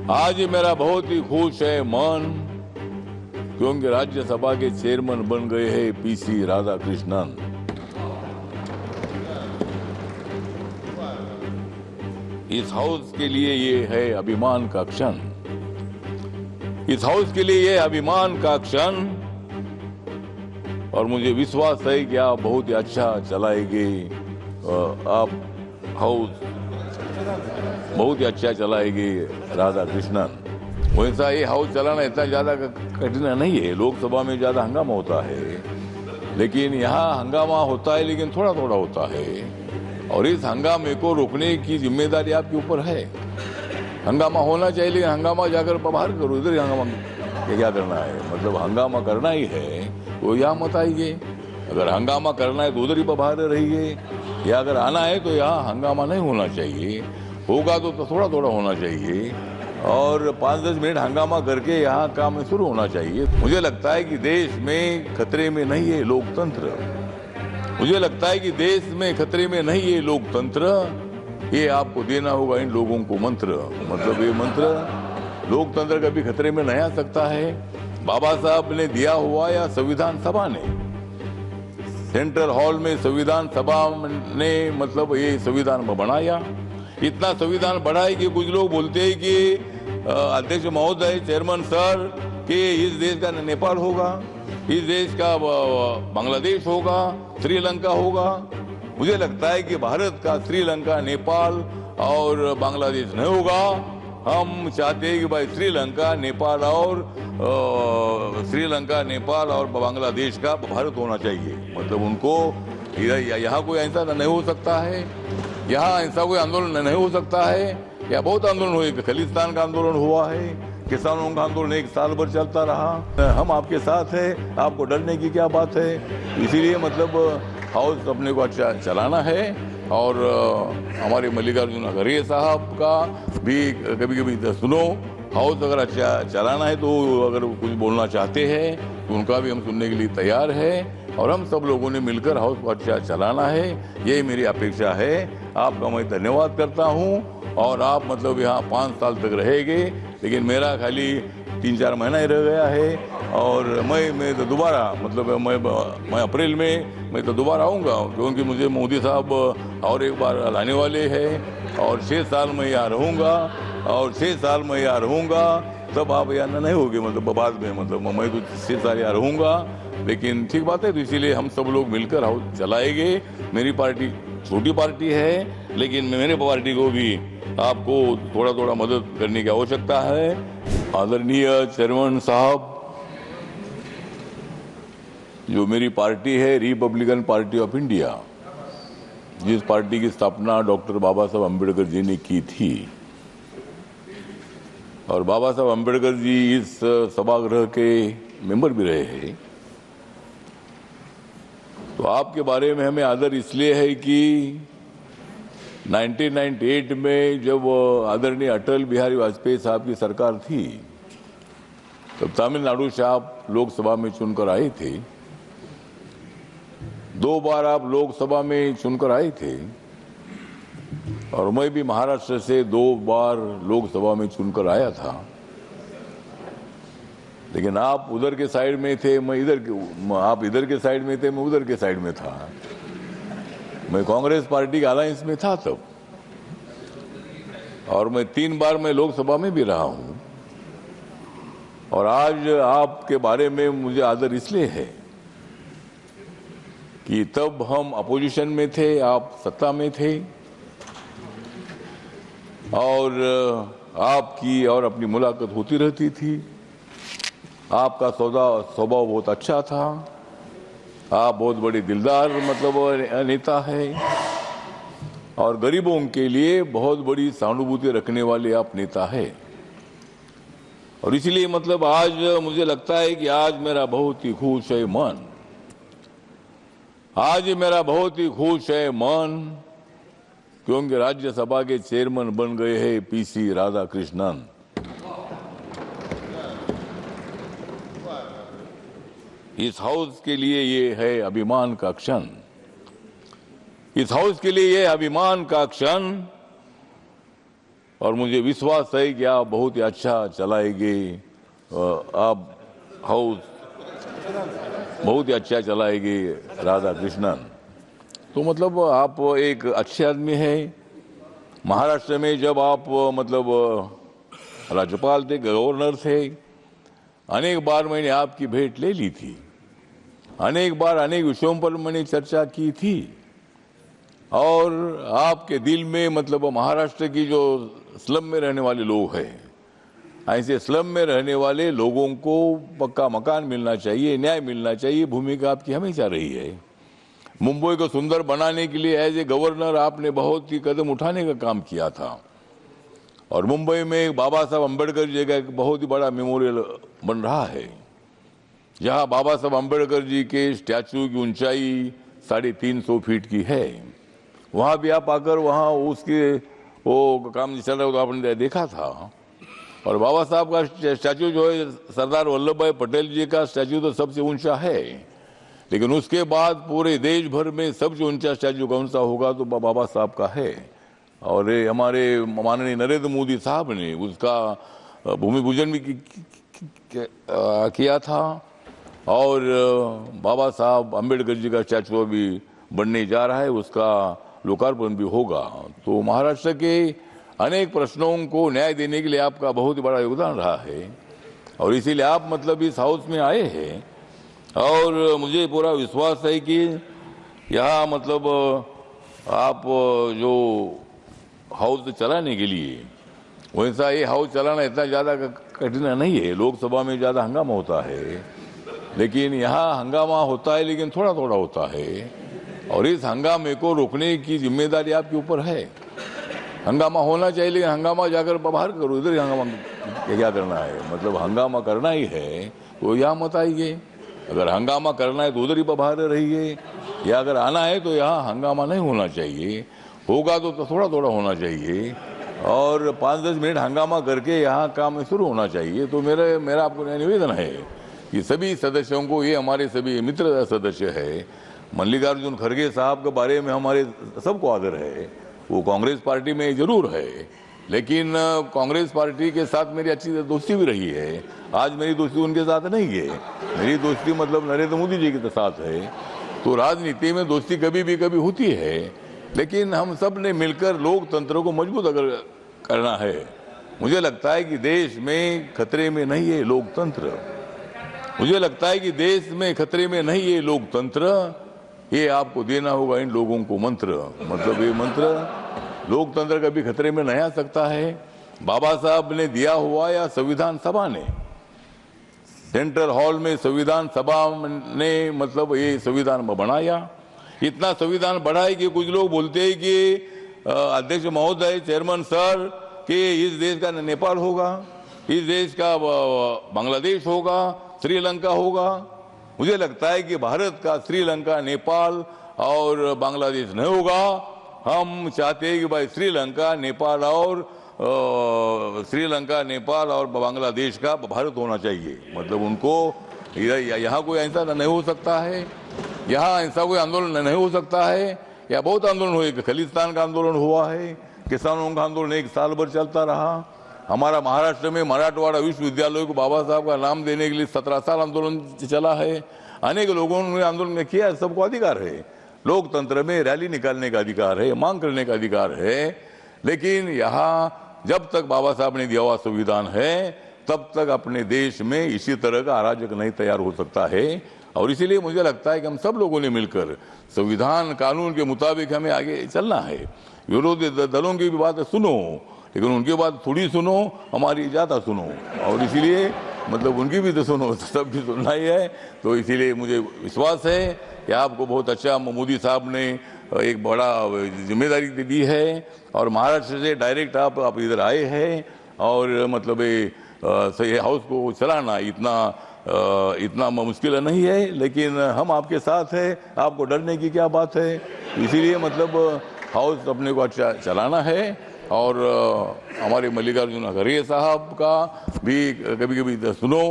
आज मेरा बहुत ही खुश है मन, क्योंकि राज्यसभा के चेयरमैन बन गए हैं पीसी राधाकृष्णन। इस हाउस के लिए ये है अभिमान का क्षण, इस हाउस के लिए ये अभिमान का क्षण, और मुझे विश्वास है कि आप बहुत ही अच्छा चलाएंगे। आप हाउस बहुत ही अच्छा चलाएंगे राधाकृष्णन। वैसा ये हाउस चलाना इतना ज्यादा कठिन नहीं है। लोकसभा में ज्यादा हंगामा होता है, लेकिन यहाँ हंगामा होता है लेकिन थोड़ा थोड़ा होता है, और इस हंगामे को रोकने की जिम्मेदारी आपके ऊपर है। हंगामा होना चाहिए, लेकिन हंगामा जाकर बाहर करो, इधर हंगामा क्या करना है। मतलब हंगामा करना ही है तो यहाँ मत आइए, अगर हंगामा करना है तो उधर ही बाहर रहिए, या अगर आना है तो यहाँ हंगामा नहीं होना चाहिए। होगा तो थोड़ा थोड़ा होना चाहिए, और 5-10 मिनट हंगामा करके यहाँ काम शुरू होना चाहिए। मुझे लगता है कि देश में खतरे में नहीं है लोकतंत्र, मुझे लगता है कि देश में खतरे में नहीं है लोकतंत्र। ये आपको देना होगा इन लोगों को मंत्र, मतलब ये मंत्र, लोकतंत्र कभी खतरे में नहीं आ सकता है। बाबा साहब ने दिया हुआ या संविधान सभा ने, सेंट्रल हॉल में संविधान सभा ने मतलब ये संविधान बनाया। इतना संविधान बढ़ा है कि कुछ लोग बोलते हैं कि अध्यक्ष महोदय, चेयरमैन सर, कि इस देश का नेपाल होगा, इस देश का बांग्लादेश होगा, श्रीलंका होगा। मुझे लगता है कि भारत का श्रीलंका, नेपाल और बांग्लादेश नहीं होगा। हम चाहते हैं कि भाई श्रीलंका, नेपाल और बांग्लादेश का भारत होना चाहिए। मतलब उनको यहाँ कोई ऐसा नहीं हो सकता है, यहाँ ऐसा कोई आंदोलन नहीं हो सकता है। या बहुत आंदोलन हुए, खालिस्तान का आंदोलन हुआ है, किसानों का आंदोलन 1 साल भर चलता रहा। हम आपके साथ हैं, आपको डरने की क्या बात है। इसीलिए मतलब हाउस अपने को अच्छा चलाना है। और हमारे मल्लिकार्जुन खड़गे साहब का भी कभी कभी सुनो। हाउस अगर अच्छा चलाना है तो अगर कुछ बोलना चाहते हैं तो उनका भी हम सुनने के लिए तैयार है, और हम सब लोगों ने मिलकर हाउस को अच्छा चलाना है, यही मेरी अपेक्षा है। आपका मैं धन्यवाद करता हूँ। और आप मतलब यहाँ 5 साल तक रहेंगे, लेकिन मेरा खाली 3-4 महीना ही रह गया है। और मैं तो दोबारा मतलब मैं अप्रैल में मैं तो दोबारा आऊँगा, क्योंकि मुझे मोदी साहब और एक बार लाने वाले हैं, और 6 साल मैं यहाँ रहूँगा, और 6 साल मैं यहाँ रहूँगा। तब आप यहाँ नहीं होगे, मतलब बाद में, मतलब मैं तो 6 साल यहाँ रहूँगा। लेकिन ठीक बात है, तो इसीलिए हम सब लोग मिलकर हाउस चलाएंगे। मेरी पार्टी छोटी पार्टी है, लेकिन मेरे पार्टी को भी आपको थोड़ा थोड़ा मदद करने की आवश्यकता है। आदरणीय चेयरमैन साहब, जो मेरी पार्टी है रिपब्लिकन पार्टी ऑफ इंडिया, जिस पार्टी की स्थापना डॉक्टर बाबा साहब अम्बेडकर जी ने की थी, और बाबा साहब अम्बेडकर जी इस सभागृह के मेंबर भी रहे हैं, तो आपके बारे में हमें आदर इसलिए है कि 1998 में जब आदरणीय अटल बिहारी वाजपेयी साहब की सरकार थी, तब तमिलनाडु से आप लोकसभा में चुनकर आए थे। 2 बार आप लोकसभा में चुनकर आए थे, और मैं भी महाराष्ट्र से 2 बार लोकसभा में चुनकर आया था। लेकिन आप उधर के साइड में थे, मैं इधर, आप इधर के साइड में थे, मैं उधर के साइड में था। मैं कांग्रेस पार्टी के अलायंस में था तब, और मैं 3 बार मैं लोकसभा में भी रहा हूं। और आज आपके बारे में मुझे आदर इसलिए है कि तब हम अपोजिशन में थे, आप सत्ता में थे, और आपकी और अपनी मुलाकात होती रहती थी। आपका स्वभाव बहुत अच्छा था, आप बहुत बड़े दिलदार मतलब नेता है, और गरीबों के लिए बहुत बड़ी सहानुभूति रखने वाले आप नेता है। और इसलिए मतलब आज मुझे लगता है कि आज मेरा बहुत ही खुश है मन, आज मेरा बहुत ही खुश है मन, क्योंकि राज्यसभा के चेयरमैन बन गए हैं पीसी राधाकृष्णन। इस हाउस के लिए ये है अभिमान का क्षण, इस हाउस के लिए ये अभिमान का क्षण, और मुझे विश्वास है कि आप बहुत ही अच्छा चलाएंगे। आप हाउस बहुत ही अच्छा चलाएंगे राधा कृष्णन। तो मतलब आप एक अच्छे आदमी हैं। महाराष्ट्र में जब आप मतलब राज्यपाल थे, गवर्नर थे, अनेक बार मैंने आपकी भेंट ले ली थी, अनेक बार अनेक विषयों पर मैंने चर्चा की थी। और आपके दिल में मतलब महाराष्ट्र की जो स्लम में रहने वाले लोग हैं, ऐसे स्लम में रहने वाले लोगों को पक्का मकान मिलना चाहिए, न्याय मिलना चाहिए, भूमिका आपकी हमेशा रही है। मुंबई को सुंदर बनाने के लिए एज ए गवर्नर आपने बहुत ही कदम उठाने का काम किया था। और मुंबई में बाबा साहब अम्बेडकर जी का एक बहुत ही बड़ा मेमोरियल बन रहा है, जहां बाबा साहब अम्बेडकर जी के स्टैचू की ऊंचाई 350 फीट की है। वहां भी आप आकर वहां उसके वो काम चल रहा हो तो आपने देखा था। और बाबा साहब का स्टैचू जो है, सरदार वल्लभ भाई पटेल जी का स्टैचू तो सबसे ऊंचा है, लेकिन उसके बाद पूरे देश भर में सबसे ऊंचा स्टैचू कौन सा होगा तो बाबा साहब का है। और हमारे माननीय नरेंद्र मोदी साहब ने उसका भूमि पूजन भी किया था। और बाबा साहब अम्बेडकर जी का स्टैचू अभी बनने जा रहा है, उसका लोकार्पण भी होगा। तो महाराष्ट्र के अनेक प्रश्नों को न्याय देने के लिए आपका बहुत ही बड़ा योगदान रहा है, और इसीलिए आप मतलब इस हाउस में आए हैं। और मुझे पूरा विश्वास है कि यहाँ मतलब आप जो हाउस चलाने के लिए, वैसा ये हाउस चलाना इतना ज़्यादा कठिन नहीं है। लोकसभा में ज़्यादा हंगामा होता है, लेकिन यहाँ हंगामा होता है लेकिन थोड़ा थोड़ा होता है, और इस हंगामे को रोकने की जिम्मेदारी आपके ऊपर है। हंगामा होना चाहिए, लेकिन हंगामा जाकर बाहर करो, इधर हंगामा क्या करना है। मतलब हंगामा करना ही है तो यहाँ मत आइए, अगर हंगामा करना है तो उधर ही बाहर रहिए, या अगर आना है तो यहाँ हंगामा नहीं होना चाहिए। होगा तो थोड़ा थोड़ा होना चाहिए, और 5-10 मिनट हंगामा करके यहाँ काम शुरू होना चाहिए। तो मेरा आपको निवेदन है कि सभी सदस्यों को, ये हमारे सभी मित्र सदस्य है, मल्लिकार्जुन खड़गे साहब के बारे में हमारे सबको आदर है। वो कांग्रेस पार्टी में जरूर है, लेकिन कांग्रेस पार्टी के साथ मेरी अच्छी दोस्ती भी रही है। आज मेरी दोस्ती उनके साथ नहीं है, मेरी दोस्ती मतलब नरेंद्र मोदी जी के साथ है। तो राजनीति में दोस्ती कभी भी कभी होती है, लेकिन हम सब ने मिलकर लोकतंत्र को मजबूत अगर करना है। मुझे लगता है कि देश में खतरे में नहीं है लोकतंत्र, मुझे लगता है कि देश में खतरे में नहीं है लोकतंत्र। ये आपको देना होगा इन लोगों को मंत्र, मतलब ये मंत्र, लोकतंत्र कभी खतरे में नहीं आ सकता है। बाबा साहब ने दिया हुआ, या संविधान सभा ने, सेंट्रल हॉल में संविधान सभा ने मतलब ये संविधान बनाया। इतना संविधान बढ़ा है कि कुछ लोग बोलते हैं कि अध्यक्ष महोदय, चेयरमैन सर, कि इस देश का नेपाल होगा, इस देश का बांग्लादेश होगा, श्रीलंका होगा। मुझे लगता है कि भारत का श्रीलंका, नेपाल और बांग्लादेश नहीं होगा। हम चाहते हैं कि भाई श्रीलंका, नेपाल और बांग्लादेश का भारत होना चाहिए। मतलब उनको यहाँ कोई ऐसा नहीं हो सकता है, यहाँ ऐसा कोई आंदोलन नहीं हो सकता है। या बहुत आंदोलन हुए, खलिस्तान का आंदोलन हुआ है, किसानों का आंदोलन 1 साल भर चलता रहा। हमारा महाराष्ट्र में मराठवाड़ा विश्वविद्यालय को बाबा साहब का नाम देने के लिए 17 साल आंदोलन चला है। अनेक लोगों ने आंदोलन किया, सबको अधिकार है, लोकतंत्र में रैली निकालने का अधिकार है, मांग करने का अधिकार है। लेकिन यहाँ जब तक बाबा साहब ने दिया हुआ संविधान है, तब तक अपने देश में इसी तरह का अराजक नहीं तैयार हो सकता है। और इसीलिए मुझे लगता है कि हम सब लोगों ने मिलकर संविधान कानून के मुताबिक हमें आगे चलना है। विरोधी दलों की भी बात सुनो, लेकिन उनकी बात थोड़ी सुनो, हमारी ज़्यादा सुनो। और इसीलिए मतलब उनकी भी तो सुनो, सबकी सुनना ही है। तो इसीलिए मुझे विश्वास है कि आपको बहुत अच्छा मोदी साहब ने एक बड़ा जिम्मेदारी दी है, और महाराष्ट्र से डायरेक्ट आप इधर आए हैं। और मतलब ये हाउस को चलाना इतना मुश्किल नहीं है, लेकिन हम आपके साथ हैं, आपको डरने की क्या बात है। इसीलिए मतलब हाउस अपने को अच्छा चलाना है। और हमारे मल्लिकार्जुन खड़गे साहब का भी कभी कभी सुनो,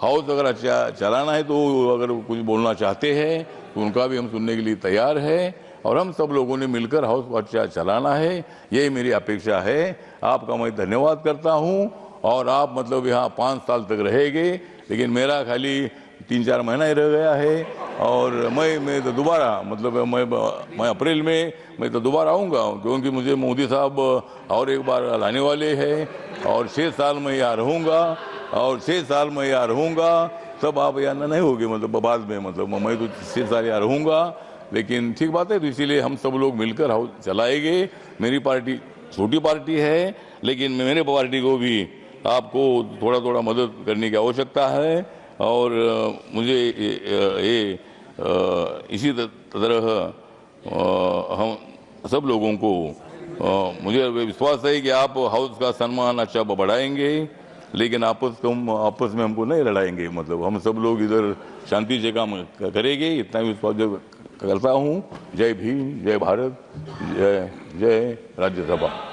हाउस अगर अच्छा चलाना है तो अगर कुछ बोलना चाहते हैं तो उनका भी हम सुनने के लिए तैयार है। और हम सब लोगों ने मिलकर हाउस को अच्छा चलाना है, यही मेरी अपेक्षा है। आपका मैं धन्यवाद करता हूं। और आप मतलब यहाँ 5 साल तक रहेंगे, लेकिन मेरा खाली 3-4 महीना ही रह गया है। और मैं तो दोबारा मतलब मैं अप्रैल में मैं तो दोबारा आऊँगा, क्योंकि मुझे मोदी साहब और एक बार लाने वाले हैं। और 6 साल मैं यहाँ रहूँगा, और 6 साल मैं यहाँ रहूँगा। सब आप यहाँ नहीं होगे मतलब बाद में, मतलब मैं तो 6 साल यहाँ रहूँगा। लेकिन ठीक बात है, तो इसीलिए हम सब लोग मिलकर हाउस चलाएंगे। मेरी पार्टी छोटी पार्टी है, लेकिन मेरे पार्टी को भी आपको थोड़ा थोड़ा मदद करने की आवश्यकता है। और मुझे इसी तरह हम सब लोगों को मुझे विश्वास है कि आप हाउस का सम्मान अच्छा बढ़ाएंगे, लेकिन आपस में हमको नहीं लड़ाएंगे। मतलब हम सब लोग इधर शांति से काम करेंगे, इतना विश्वास करता हूँ। जय भीम, जय भारत, जय जय राज्यसभा।